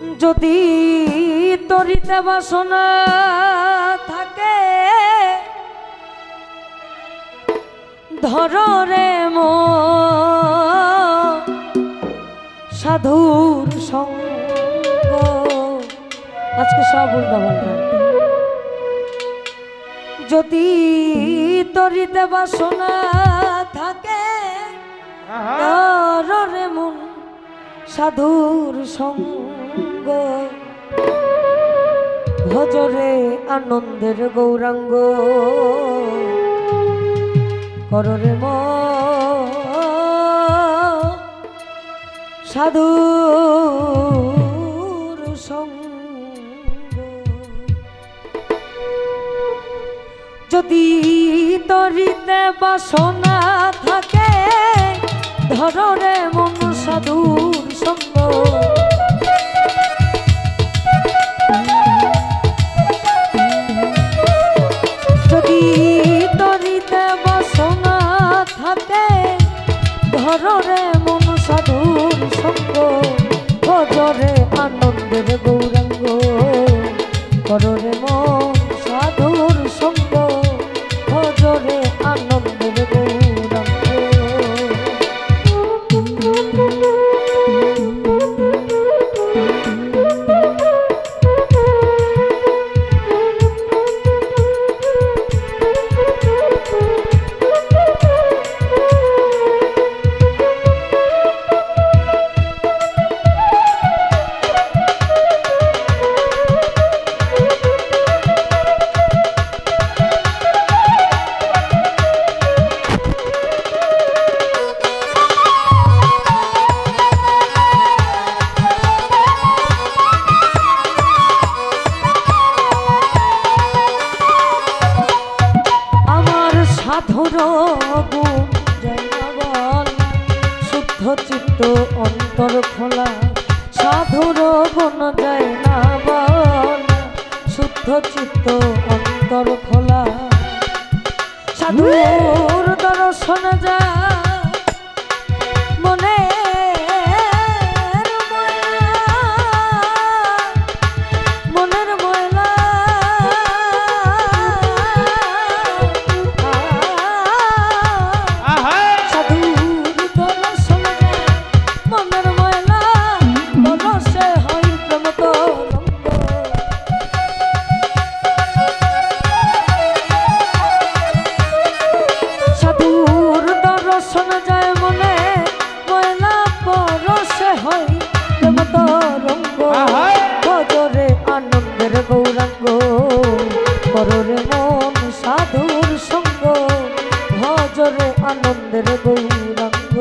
যদি তরিতে বাসনা থাকে ধর রে মন সাধুর সঙ্গ। আজকে সব উল্টা পাল্টা। যদি তরিতে বাসনা থাকে ধর রে মন সাধুর সঙ্গ। ভজরে আনন্দের গৌরাঙ্গ কররে সাধুর সঙ্গ। যদি তরিতে বাসনা থাকে ধরে মন সাধুর সঙ্গ। যদি তরিতে বাসনা থাকে ধরে মন সাধুর সঙ্গ। ভজরে আনন্দের গৌরাঙ্গ কররে মন সাধুর সঙ্গ। ভজরে আনন্দের গৌরাঙ্গ। সাধুর গুণ জয় না বল শুদ্ধ চিত্ত অন্তর খোলা। সাধুর গুণ জয় না বল শুদ্ধ চিত্ত অন্তর খোলা। সাধুর দর্শন যা মনে মনের ময়লা। ভজরে আনন্দের গৌরাঙ্গ কররে মন সাধুর সঙ্গ। ভজরে আনন্দের গৌরাঙ্গ।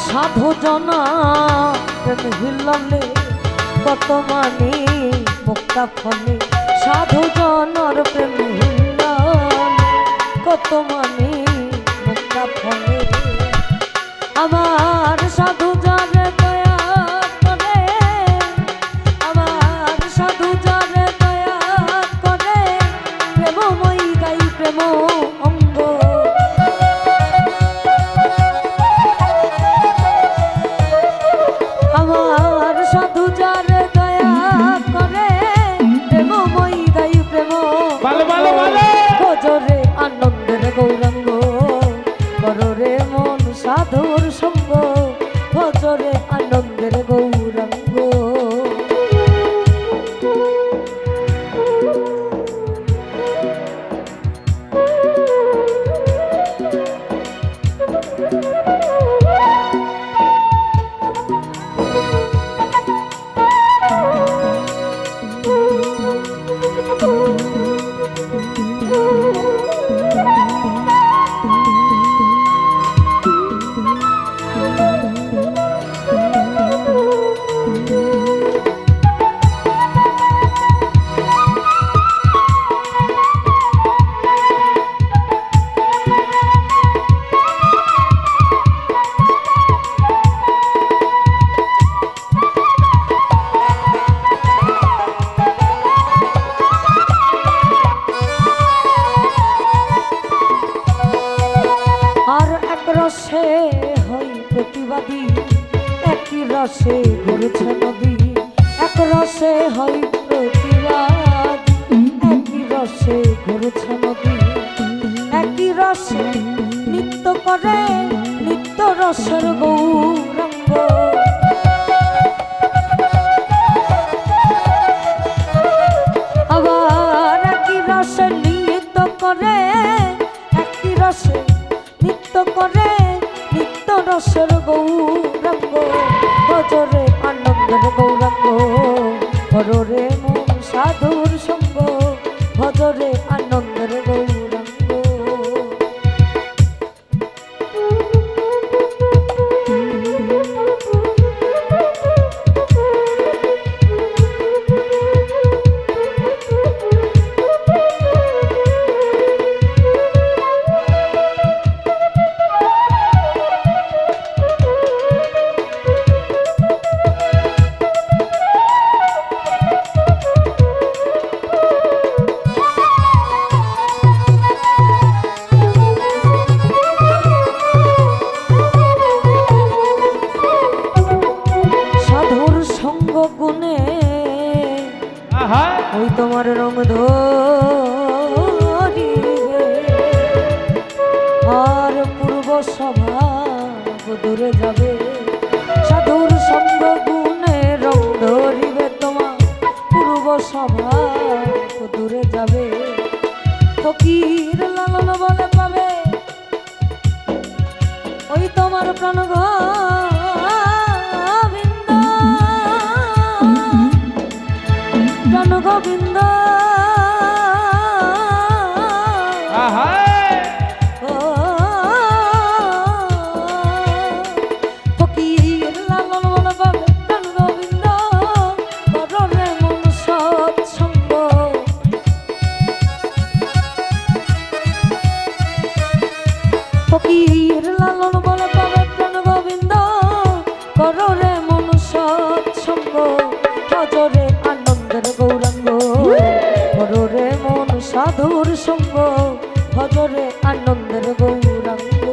সাধু জনা প্রেম হিললে কত মানি মুক্তা ফলে। সাধু জনর প্রেম হিললে কত মানি মুক্তা ফলে। আমার সাধু যারে দয়া করে আমার সাধু যারে দয়া করে প্রেমময়ী গাই প্রেম অঙ্গ। আমার সাধু যারে দয়া করে প্রেমময়ী গাই প্রেম। ভজরে আনন্দের গৌরাঙ্গ কররে মন সাধুর সঙ্গ। ভজরে আনন্দের গৌরাঙ্গ। রসে হই প্রতিবাদী, একই রসে গড়েছে নদী। এক রসে হই প্রতিবাদী, একই রসে গড়েছে নদী। একই রসে নৃত্য করে নিত্য রসের গৌরাঙ্গ। আবার একই রসে নৃত্য করে, একই রসে নৃত্য করে নিত্য রসের গৌরাঙ্গ। ভজরে আনন্দের গৌরাঙ্গ, হররে মন সাধুর সঙ্গ। ভজরে আনন্দের গৌরাঙ্গ। গুণে ওই তোমার রং ধরিবে, আর পূর্ব স্বভাব দূরে যাবে। সাধুর সঙ্গ গুণে রং ধরিবে, তোমার পূর্ব স্বভাব দূরে যাবে। ফকির লালন বলে পাবে ওই তোমার প্রাণ গোবিন্দ। ফকির লালন বলে পাবে প্রাণ গোবিন্দ, কররে মন সৎসঙ্গ। ফকির লালন বলে পাবে প্রাণ গোবিন্দ, কররে মন সৎসঙ্গ। ভজরে আনন্দের গৌরাঙ্গ, কররে মন সাধুর সঙ্গ। ভজরে আনন্দের গৌরাঙ্গ।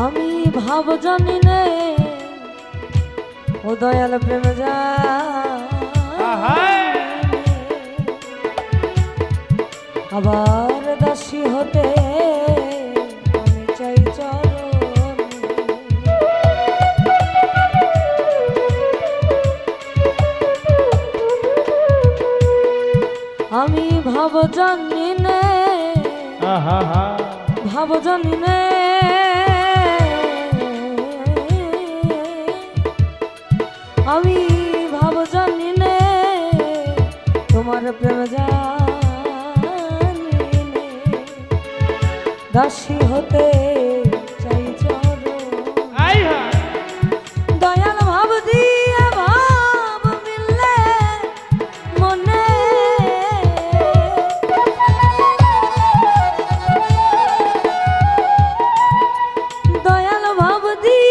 আমি ভাব জানি নে ও দয়াল প্রেম আবার দাসী হতে আমি চাই চরণ। আমি ভাব জানি নে, ভাব জানি নে আমি ভাব জানি নে, তোমার প্রেম জানি নে, দাসী হতে চাই চরণ। দয়াল ভাব দিয়ে ভাব মিললে মনে, দয়াল ভাব দিয়ে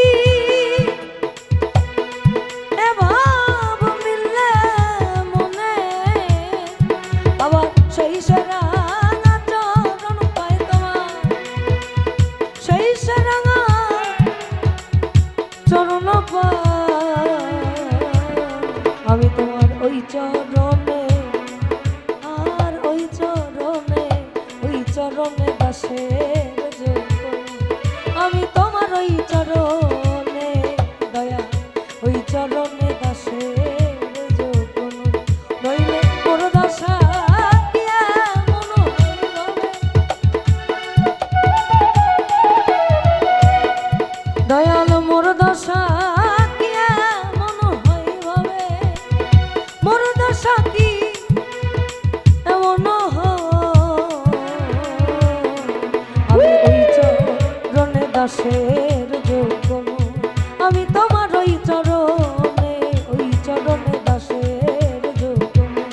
চরণ আমি তোমার ওই চরণে, আর ওই চরণে দাসের যোগ্য। আমি তোমার ওই চরণে দয়া দাসের যোগ্য নই। আমি তোমার ওই চরণে দাসের যোগ্য নই।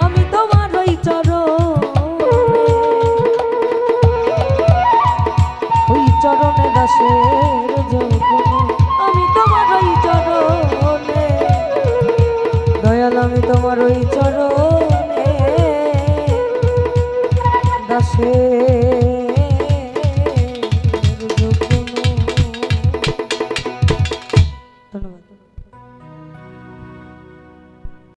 আমি তোমার ওই চরণে দাসের যোগ্য নই। আমি তোমার ওই চরণে দয়াল, আমি তোমার ওই চরণে দাসের